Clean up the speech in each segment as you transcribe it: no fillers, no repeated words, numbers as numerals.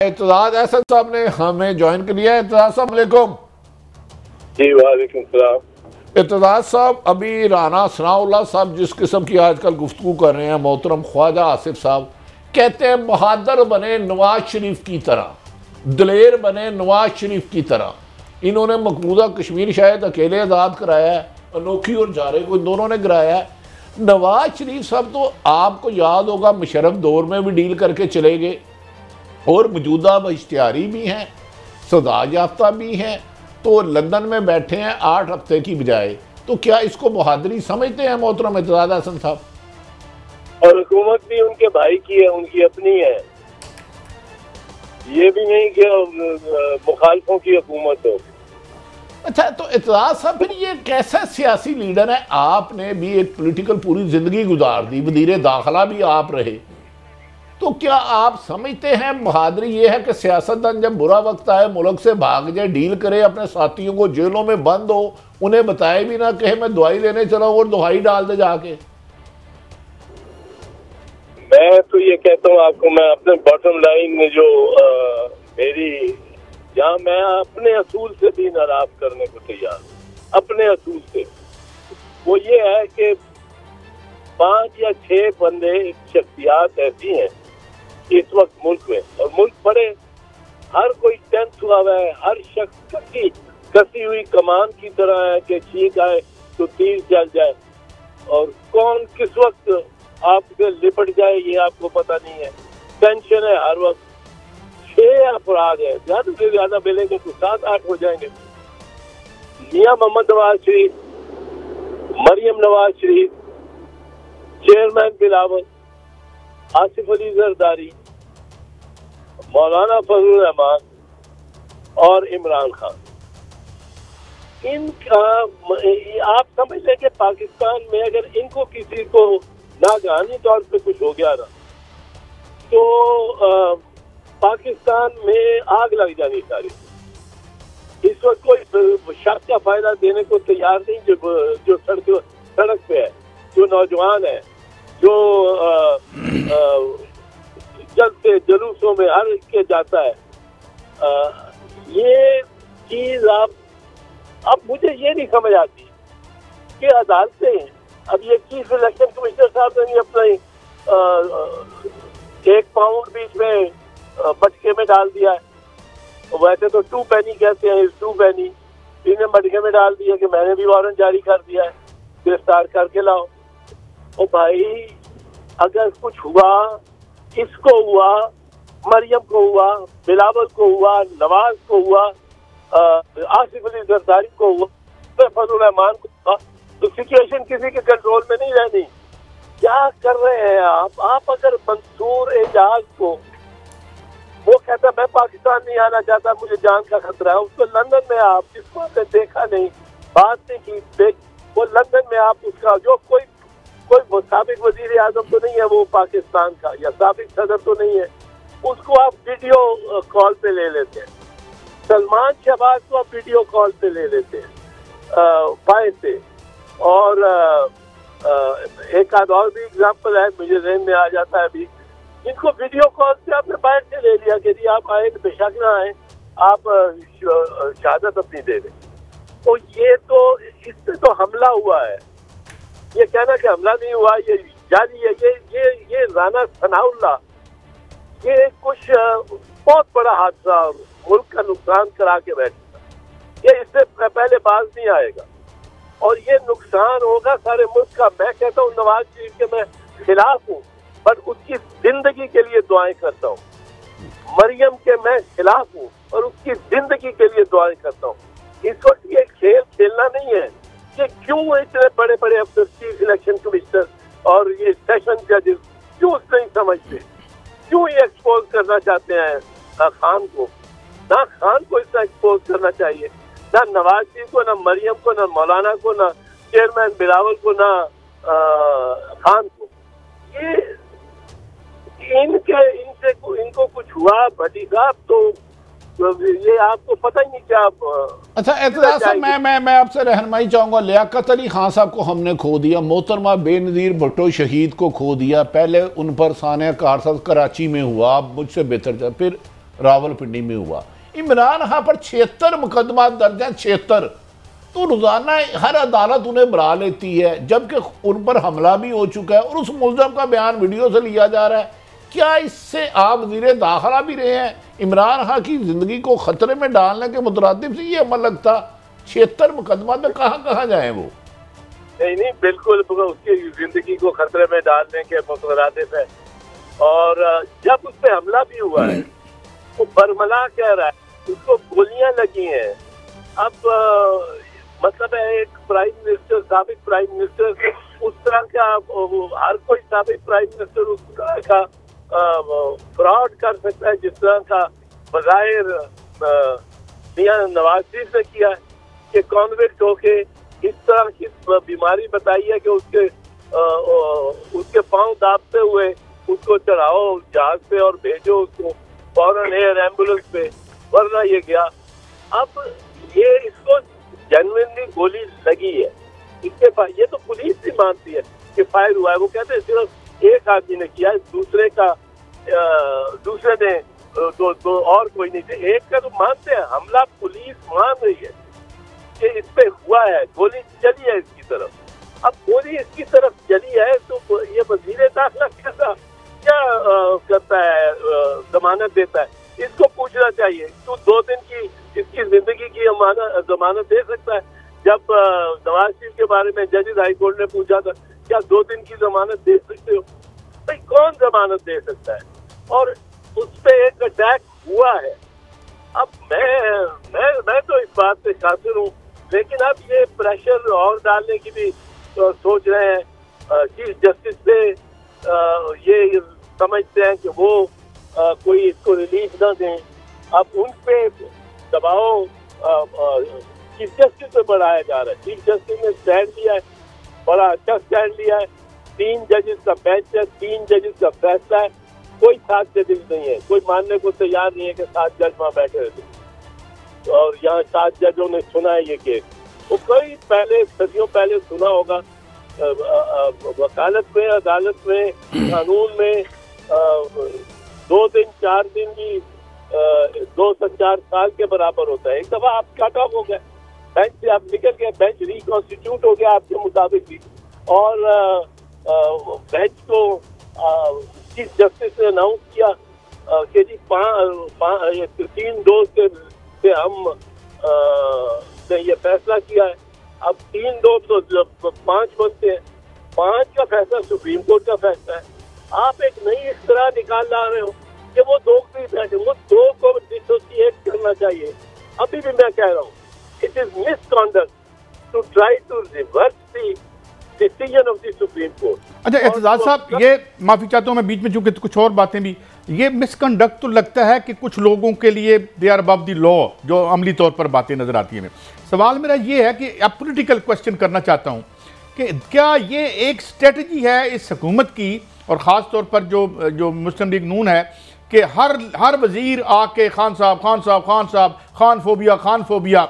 इत्तेजाज अहसन साहब ने हमें ज्वाइन कर लिया है। इत्तेजाज साहब वालेकुम। जी वालेकुम सलाम। इत्तेजाज साहब, अभी राना सनाउल्लाह साहब जिस किस्म की आजकल गुफ्तगू कर रहे हैं, मोहतरम ख्वाजा आसिफ साहब कहते हैं बहादुर बने नवाज शरीफ की तरह, दलेर बने नवाज शरीफ की तरह। इन्होंने मकबूजा कश्मीर शायद अकेले आज़ाद कराया है, अनोखी और जारे को दोनों ने कराया है। नवाज शरीफ साहब तो आपको याद होगा मुशर्रफ दौर में भी डील करके चले गए और मौजूदा इश्तिहारी भी हैं, सदा याफ्ता भी हैं, तो लंदन में बैठे हैं 8 हफ्ते की बजाय। तो क्या इसको बहादुरी समझते हैं मोहतरम इत्तेजाज अहसन साहब? और हुकूमत भी उनके भाई की है, उनकी अपनी है, ये भी नहीं कि मुखालफों की हुकूमत हो। अच्छा, तो इत्तेजाज साहब फिर ये कैसा सियासी लीडर है? आपने भी एक पॉलिटिकल पूरी जिंदगी गुजार दी, वज़ीर दाखिला भी आप रहे, तो क्या आप समझते हैं बहादुरी ये है कि सियासतदान जब बुरा वक्त आए मुल्क से भाग जाए, डील करे, अपने साथियों को जेलों में बंद हो, उन्हें बताए भी ना, कहे मैं दवाई लेने चला हूं और दवाई डाल दे जाके? मैं तो ये कहता हूँ आपको, मैं अपने बॉटम लाइन में जो मेरी, जहाँ मैं अपने असूल से भी नाराज करने को तैयार हूँ, अपने असूल से, वो ये है कि 5 या 6 बंदे शख्सियात ऐसी हैं इस वक्त मुल्क में, और मुल्क बड़े, हर कोई टेंस हुआ हुआ है, हर शख्स कसी हुई कमान की तरह है कि छींक आए तो तीर चल जाए, और कौन किस वक्त आपसे लिपट जाए ये आपको पता नहीं है। टेंशन है हर वक्त। 6 अफराद है, ज्यादा से ज्यादा मिलेंगे तो 7-8 हो जाएंगे। मियां मोहम्मद नवाज शरीफ, मरियम नवाज शरीफ, चेयरमैन बिलावल, आसिफ अली जरदारी, मौलाना फजलुर रहमान और इमरान खान। इनका आप समझ लें कि पाकिस्तान में अगर इनको किसी को नागहानी तौर पे कुछ हो गया ना, तो पाकिस्तान में आग लग जानी सारी। इस वक्त कोई शख्स का फायदा देने को तैयार नहीं, जो सड़क पे है, जो नौजवान है, जो जलते जुलूसों में हर के जाता है। ये चीज अब मुझे ये नहीं समझ आती कि अदालतें, अब ये चीफ इलेक्शन कमिश्नर साहब ने अपना 1 पाउंड बीच में मटके में डाल दिया है। वैसे तो 2 पेनी कहते हैं, 2 पेनी इन्हें मटके में डाल दिया कि मैंने भी वारंट जारी कर दिया है, गिरफ्तार करके लाओ। ओ भाई, अगर कुछ हुआ, इसको हुआ, मरियम को हुआ, बिलावल को हुआ, नवाज को हुआ, आसिफ अली जरदारी को हुआ, फजलुर रहमान को हुआ, तो सिचुएशन किसी के कंट्रोल में नहीं रहनी। क्या कर रहे हैं आप अगर मंसूर एजाज को, वो कहता मैं पाकिस्तान नहीं आना चाहता, मुझे जान का खतरा है, उसको लंदन में आप, जिसको आपने देखा नहीं, बात नहीं की, वो लंदन में आप उसका जो कोई साबिक वजीर आजम तो नहीं है वो पाकिस्तान का, या साबिक सदर तो नहीं है, उसको आप वीडियो कॉल पे ले लेते हैं। सलमान शहबाज को आप वीडियो कॉल पे ले लेते हैं बाहर से। और एक आध और भी एग्जाम्पल है, मुझे जहन में आ जाता है अभी, जिनको वीडियो कॉल से आपने बाहर से ले लिया कि जी आप आए, बेशक ना आए, आप शहादत अपनी दे दें। तो ये तो, इससे तो हमला हुआ है। ये कहना कि हमला नहीं हुआ ये जारी है। ये राना सनाउल्लाह, ये कुछ बहुत बड़ा हादसा, मुल्क का नुकसान करा के बैठा, ये इससे पहले बाज नहीं आएगा, और ये नुकसान होगा सारे मुल्क का। मैं कहता हूँ नवाज शरीफ के मैं खिलाफ हूँ, पर उसकी जिंदगी के लिए दुआएं करता हूँ। मरियम के मैं खिलाफ हूँ और उसकी जिंदगी के लिए दुआएं करता हूँ। इस वक्त ये खेल खेलना नहीं है कि क्यों इतने बड़े बड़े अफसर, चीफ इलेक्शन कमिश्नर और ये सेशन जजेस क्यों नहीं समझते, क्यों ये एक्सपोज करना चाहते हैं खान को। ना खान को इतना एक्सपोज करना चाहिए, ना नवाज शरीफ को, ना मरियम को, ना मौलाना को, ना चेयरमैन बिलावल को, ना खान को। ये इनको कुछ हुआ भट्टी साहब, तो ये आपको पता ही नहीं क्या आप। अच्छा एतजाज साहब, मैं आपसे रहनुमाई चाहूँगा। लियाकत अली खान साहब को हमने खो दिया, मोहतरमा बेनज़ीर भुट्टो शहीद को खो दिया, पहले उन पर सानिया कारसाज कराची में हुआ, आप मुझसे बेहतर, फिर रावलपिंडी में हुआ। इमरान खान पर 76 मुकदमा दर्ज हैं, 76। तो रोज़ाना हर अदालत उन्हें बुला लेती है, जबकि उन पर हमला भी हो चुका है और उस मुल्ज़म का बयान वीडियो से लिया जा रहा है। क्या इससे आप वज़ीर दाखिला भी रहे हैं? इमरान खान की ज़िंदगी को ख़तरे में डालने के मुतरादिफ से ये अमल लगता। 76 मुकदमा में कहाँ कहाँ जाए वो? नहीं, बिल्कुल उसकी जिंदगी को खतरे में डालने के मुतरादिफ है। और जब उस पर हमला भी हुआ है, वो बरमला कह रहा है, उसको गोलियां लगी हैं। अब मतलब है एक प्राइम मिनिस्टर, साबिक प्राइम मिनिस्टर, उस तरह का हर कोई साबिक प्राइम मिनिस्टर उस तरह का फ्रॉड कर सकता है जिस तरह का बज़ाहिर मियां नवाज शरीफ ने किया है, कि कॉन्विक्ट होके इस तरह की बीमारी बताई है कि उसके पांव दाबते हुए उसको चढ़ाओ जहाज पे और भेजो उसको फौरन एयर एम्बुलेंस पे, वरना ये गया। अब ये इसको जेन्युइनली गोली लगी है, इसके पास ये तो पुलिस भी मानती है कि फायर हुआ है। वो कहते हैं सिर्फ एक आदमी ने किया है, दूसरे ने तो और कोई नहीं थे। एक का तो मानते हैं, हमला पुलिस मान रही है कि इस पे हुआ है, गोली चली है इसकी तरफ। अब गोली इसकी तरफ चली है तो ये वज़ीर दाखिला कैसा क्या करता है, जमानत देता है? इसको पूछना चाहिए। तो 2 दिन की इसकी जिंदगी की जमानत दे सकता है? जब नवाज शरीफ के बारे में जजेस हाई कोर्ट ने पूछा था क्या 2 दिन की जमानत दे सकते हो, भाई कौन जमानत दे सकता है? और उस पे एक अटैक हुआ है। अब मैं तो इस बात से काफिर हूँ, लेकिन अब ये प्रेशर और डालने की भी सोच रहे हैं। चीफ जस्टिस पे ये समझते हैं कि वो कोई इसको रिलीफ ना दें। अब उन पे दबाव चीफ जस्टिस पे बढ़ाया जा रहा है। चीफ जस्टिस ने स्टैंड लिया है, बड़ा अच्छा स्टैंड लिया है। 3 जजेस का बेंच है, 3 जजेस का फैसला है। कोई 7 जजेस नहीं है, कोई मानने को तैयार नहीं है कि 7 जज वहाँ बैठे रहते। और यहाँ 7 जजों ने सुना है ये केस। वो कई पहले सदियों पहले सुना होगा, वकालत में, अदालत में, कानून में 2 दिन 4 दिन भी 2 से 4 साल के बराबर होता है। एक दफा आप कट ऑफ हो गए, बेंच से आप निकल गए, बेंच रिकॉन्स्टिट्यूट हो गया आपके मुताबिक भी, और बेंच को चीफ जस्टिस ने अनाउंस किया कि जी 3 दोस्त से हम ने ये फैसला किया है। अब 3 दोस्त तो 5 बनते हैं, 5 का फैसला सुप्रीम कोर्ट का फैसला है। आप एक नई इख्तिरा निकाल ला रहे हो कि वो 2 भी बैठे, वो 2 को डिसोसिएट करना चाहिए। अभी भी मैं कह रहा हूँ, it is misconduct to try to reverse the decision of the Supreme Court. अच्छा एतजाज साहब, ये माफी चाहता हूँ मैं बीच में, चूंकि कुछ और बातें भी, ये मिसकंडक्ट तो लगता है कि कुछ लोगों के लिए they are above the law, जो अमली तौर पर बातें नजर आती हैं। सवाल मेरा ये है कि अब पॉलिटिकल क्वेश्चन करना चाहता हूँ कि क्या ये एक स्ट्रेटजी है इस हुकूमत की, और ख़ास तौर पर जो मुस्लिम लीग नून है, कि हर वजीर आके खान साहब, खान फोबिया,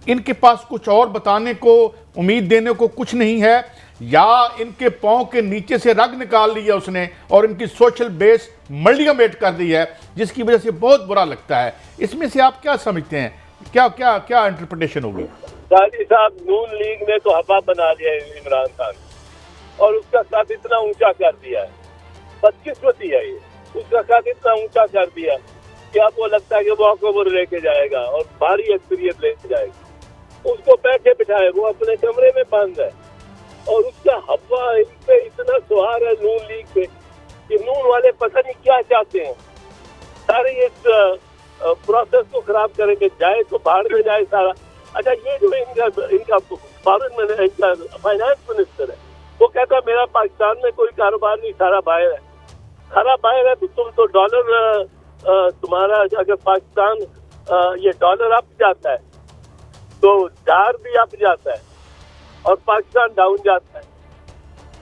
इनके पास कुछ और बताने को, उम्मीद देने को कुछ नहीं है, या इनके पाँव के नीचे से रग निकाल लिया उसने और इनकी सोशल बेस मल्टीमेट कर दी है, जिसकी वजह से बहुत बुरा लगता है। इसमें से आप क्या समझते हैं, क्या इंटरप्रिटेशन होगी? गाजी साहब, नून लीग ने तो हवा बना लिया है इमरान खान, और उसका साथ इतना ऊंचा कर दिया है। बदकिस्मती है ये, उसका साथ इतना ऊंचा कर दिया कि आपको लगता है कि वॉक ओवर लेके जाएगा और भारी एक्सपीरियंस लेके जाएगा। उसको बैठे बिठाए, वो अपने कमरे में बंद है, और उसका हवा इन पे इतना सुहार है नून लीग पे कि नून वाले पता नहीं क्या चाहते हैं। सारे इस प्रोसेस को खराब करेंगे, जाए तो बाहर में जाए सारा। अच्छा, ये जो इनका फॉरेन इनका फाइनेंस मिनिस्टर है, वो कहता है मेरा पाकिस्तान में कोई कारोबार नहीं, सारा बाहर है। सारा बाहर है, तुम तो डॉलर तुम्हारा, अगर पाकिस्तान ये डॉलर अप जाता है तो डार भी अप जाता है और पाकिस्तान डाउन जाता है।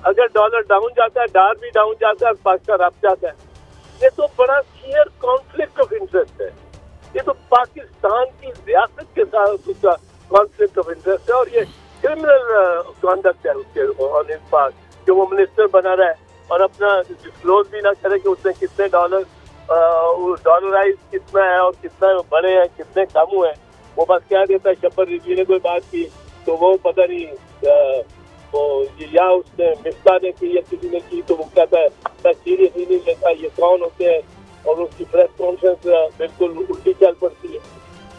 अगर डॉलर डाउन जाता है, डार भी डाउन जाता है और पाकिस्तान अप जाता है। ये तो बड़ा क्लियर कॉन्फ्लिक्ट ऑफ इंटरेस्ट है। ये तो पाकिस्तान की रियासत के साथ उसका कॉन्फ्लिक्ट ऑफ इंटरेस्ट है, और ये क्रिमिनल कॉन्डक्ट है उसके ऑन हिज पार्ट, जो वो मिनिस्टर बना रहा है और अपना डिस्क्लोज भी ना करे कि उसने कितने डॉलराइज कितना है और कितना बड़े हैं कितने कम हुए हैं। वो बस क्या देता है, शब्बर रिजवी ने कोई बात की तो वो पता नहीं वो या उसने मिफ्ता ने की या किसी ने की तो वो कहता है मैं सीरियसली नहीं लेता, ये कौन होते हैं, और उसकी प्रेस कॉन्फ्रेंस बिल्कुल उल्टी चल पड़ती है।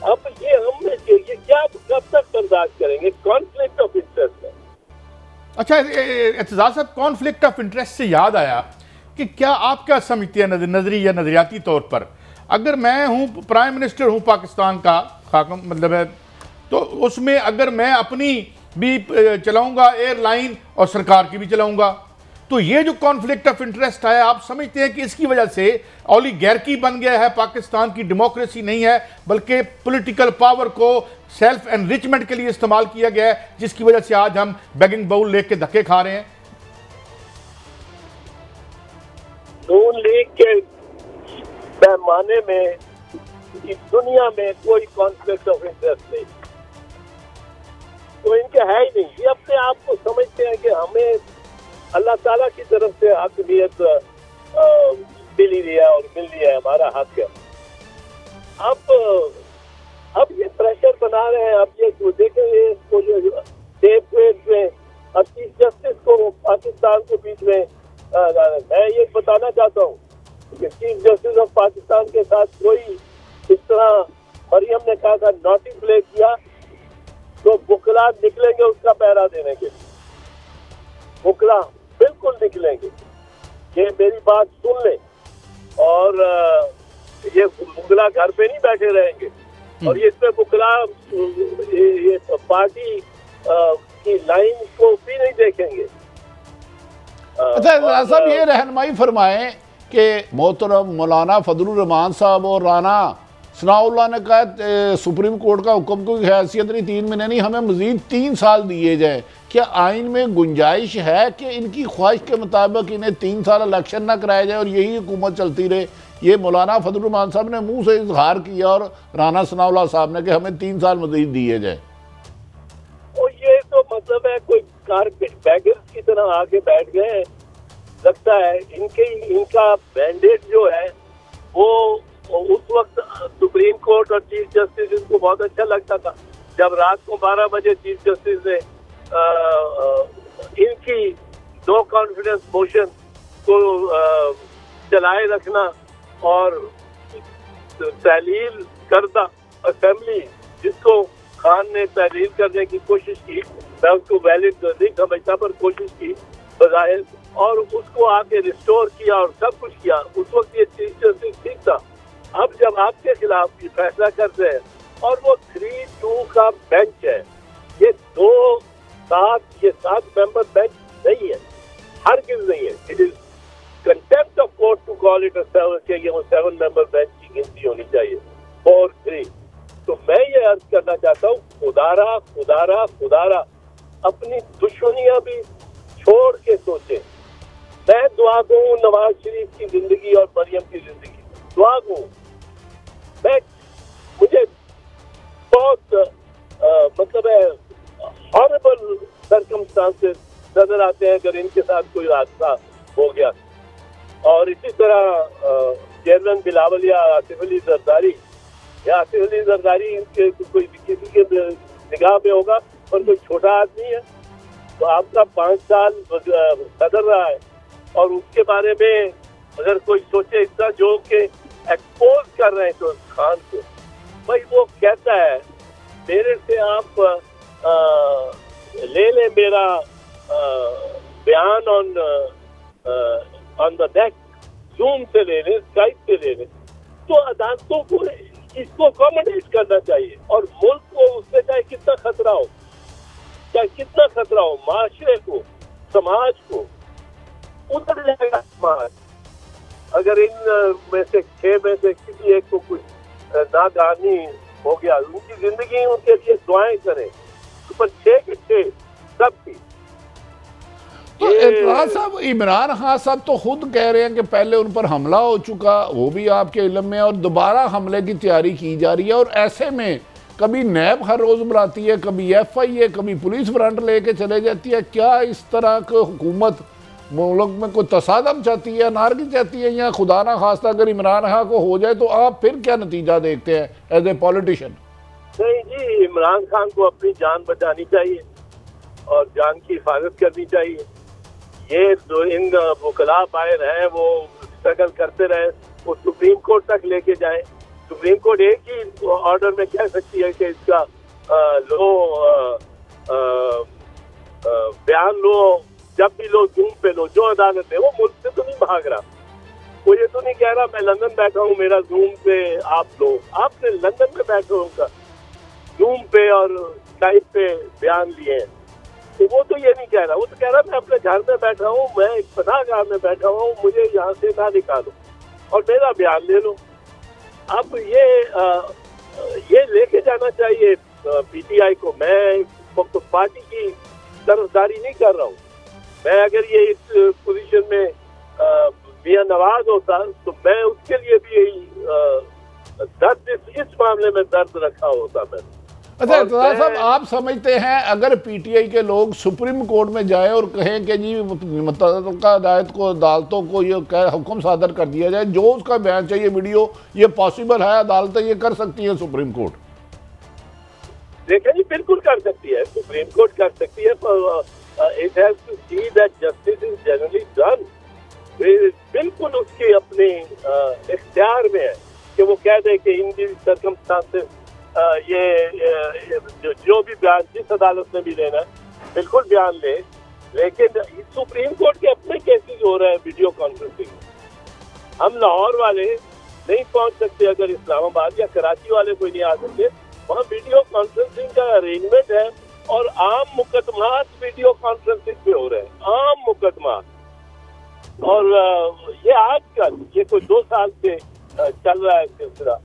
अब ये हम ये क्या कब तक बर्दाश्त करेंगे? कॉन्फ्लिक्ट ऑफ इंटरेस्ट है। अच्छा एतजाज साहब, कॉन्फ्लिक्ट ऑफ इंटरेस्ट से याद आया कि क्या आप क्या समझते हैं नजरी या नजरियाती तौर पर, अगर मैं हूं प्राइम मिनिस्टर हूं पाकिस्तान का खाकम मतलब है, तो उसमें अगर मैं अपनी भी चलाऊंगा एयरलाइन और सरकार की भी चलाऊंगा, तो ये जो कॉन्फ्लिक्ट ऑफ इंटरेस्ट है, आप समझते हैं कि इसकी वजह से ओलिगार्की बन गया है, पाकिस्तान की डेमोक्रेसी नहीं है बल्कि पॉलिटिकल पावर को सेल्फ एनरिचमेंट के लिए इस्तेमाल किया गया है, जिसकी वजह से आज हम बैगिंग बाउल लेके धक्के खा रहे हैं? नून लीग के पैमाने में इस दुनिया में कोई कॉन्फ्लिक्ट ऑफ इंटरेस्ट नहीं, तो इनके है ही नहीं। ये अपने आप को समझते हैं कि हमें अल्लाह ताला की तरफ से हकमियत मिली है और मिल रही है, हमारा हक है। अब ये प्रेशर बना रहे हैं। अब ये देखेंगे इसको जो सेफ वेट में अब चीफ जस्टिस को पाकिस्तान को बीच में मैं ये बताना चाहता हूँ कि चीफ जस्टिस ऑफ पाकिस्तान के साथ कोई इस तरह मरियम ने कहा था नॉटी प्ले किया तो बुकला निकलेंगे उसका पहरा देने के लिए, बुकला बिल्कुल निकलेंगे। ये मेरी बात सुन ले, और ये बुकला घर पे नहीं बैठे रहेंगे, और ये इसमें बुकला ये पार्टी की लाइन को भी नहीं देखेंगे। अच्छा साहब, ये रहनुमाई फरमाएं कि मोहतरम मौलाना फजलुर रहमान साहब और राना सनाउल्लाह ने कहा सुप्रीम कोर्ट का हुक्म कोई हैसियत नहीं, 3 महीने नहीं, हमें मजीद 3 साल दिए जाए। क्या आइन में गुंजाइश है कि इनकी ख्वाहिश के मुताबिक इन्हें 3 साल इलेक्शन ना कराया जाए और यही हुकूमत चलती रहे? ये मौलाना फजलुर रहमान साहब ने मुंह से इजहार किया और राना सनाउल्लाह साहब ने कि हमें 3 साल मजीद दिए जाए। और ये तो मतलब है कोई कारपेट बैगर्स की तरह आके बैठ गए। लगता है इनका मैंडेट जो है वो उस वक्त सुप्रीम कोर्ट और चीफ जस्टिस इनको बहुत अच्छा लगता था, जब रात को 12 बजे चीफ जस्टिस ने इनकी नो कॉन्फिडेंस मोशन को चलाए रखना और तहलील करदा असेंबली, जिसको खान ने तहलील करने की कोशिश की, मैं उसको वैलिड नहीं समझता पर कोशिश की बज़ाहिर, और उसको आके रिस्टोर किया और सब कुछ किया। उस वक्त ये चीफ जस्टिस ठीक था। अब जब आपके खिलाफ ये फैसला करते हैं और वो 3-2 का बेंच है, ये 7 मेंबर बेंच नहीं है, हरगिज़ नहीं है। It is contempt of court to call it 7 member bench की गिनती होनी चाहिए 4-3। तो मैं ये अर्ज करना चाहता हूँ, खुदारा अपनी दुश्मनियां भी छोड़ के सोचे। मैं दुआ दूं नवाज शरीफ की जिंदगी और मरियम की जिंदगी, दुआ दूं। मुझे बहुत मतलब है हॉरिबल सर्कमस्टांसेस नजर आते हैं अगर इनके साथ कोई हादसा हो गया। और इसी तरह चेयरमैन बिलावल या आसिफ अली जरदारी इनके कोई किसी के निगाह में होगा और कोई छोटा आदमी है, तो आपका 5 साल सदर रहा है और उसके बारे में अगर कोई सोचे इतना जो कि एक्सपोज कर रहे हैं तो खान को, भाई वो कहता है मेरे से आप ले ले मेरा बयान ऑन द नेक, जूम से ले ले, स्काइप से ले ले, तो अदालतों को इसको अकोमोडेट करना चाहिए। और मुल्क को उससे चाहे कितना खतरा हो, माशरे को, समाज को, उतर जाएगा समाज अगर इन में से 6 में से किसी एक को कुछ नादानी हो गया। उनकी जिंदगी उनके लिए दुआएं करें, पर 6 के 6 सबकी। तो इमरान साहब, इमरान खान साहब तो खुद कह रहे हैं कि पहले उन पर हमला हो चुका, वो भी आपके इल्म में, और दोबारा हमले की तैयारी की जा रही है। और ऐसे में कभी नैब हर रोज बुलाती है, कभी FIA, कभी पुलिस फ्रंट लेके चले जाती है। क्या इस तरह की हुकूमत मुल्क में कोई तसादम चाहती है, नारगी चाहती है, या खुदा ना खास्ता अगर इमरान खान को हो जाए तो आप फिर क्या नतीजा देखते हैं एज ए पॉलिटिशियन? नहीं जी, इमरान खान को अपनी जान बचानी चाहिए और जान की हिफाजत करनी चाहिए। ये जो इन वकला बाहर हैं वो स्ट्रगल करते रहे, वो सुप्रीम कोर्ट तक लेके जाए। सुप्रीम कोर्ट एक ही ऑर्डर में कह सकती है कि इसका बयान लो, जब भी लो, जूम पे लो, जो अदालत है। वो मुल्क से तो नहीं भाग रहा, वो ये तो नहीं कह रहा मैं लंदन बैठा हूँ मेरा जूम पे आप लो। आपने लंदन में बैठे होगा, जूम पे और स्काइप पे बयान लिए हैं, तो वो तो ये नहीं कह रहा। वो तो कह रहा मैं अपने घर में बैठा हूँ, मैं एक पनाहगाह में बैठा हुआ हूँ, मुझे यहाँ से ना निकालो और मेरा बयान ले लो। अब ये लेके जाना चाहिए पीटीआई को। मैं तो पार्टी की तरफदारी नहीं कर रहा हूँ। मैं अगर ये इस पोजीशन में मियां नवाज होता तो मैं उसके लिए भी यही दर्द, इस मामले में दर्द रखा होता मैं। अच्छा इरतज़ा साहब, आप समझते हैं अगर पीटीआई के लोग सुप्रीम कोर्ट में जाए और कहें कि जी मुतल्लिका अदालतों को ये हुक्म सादर कर दिया जाए, जो उसका बयान चाहिए वीडियो, ये पॉसिबल है? अदालतें ये कर सकती हैं सुप्रीम कोर्ट? देखें जी, बिल्कुल कर सकती है, सुप्रीम कोर्ट कर सकती है। It has to see that justice is generally done. बिल्कुल उसके अपने इख्तियार में है कि वो कह दे कि इन दिस सर्कमस्टांसेस ये जो भी बयान जिस अदालत ने भी लेना है बिल्कुल बयान ले। लेकिन सुप्रीम कोर्ट के अपने केसेस हो रहे हैं वीडियो कॉन्फ्रेंसिंग। हम लाहौर वाले नहीं पहुंच सकते, अगर इस्लामाबाद या कराची वाले कोई नहीं आ सकते, वहाँ वीडियो कॉन्फ्रेंसिंग का अरेंजमेंट है और आम मुकदमात वीडियो कॉन्फ्रेंसिंग पे हो रहे हैं, आम मुकदमात। और ये आजकल, ये कोई 2 साल से चल रहा है सिलसिला।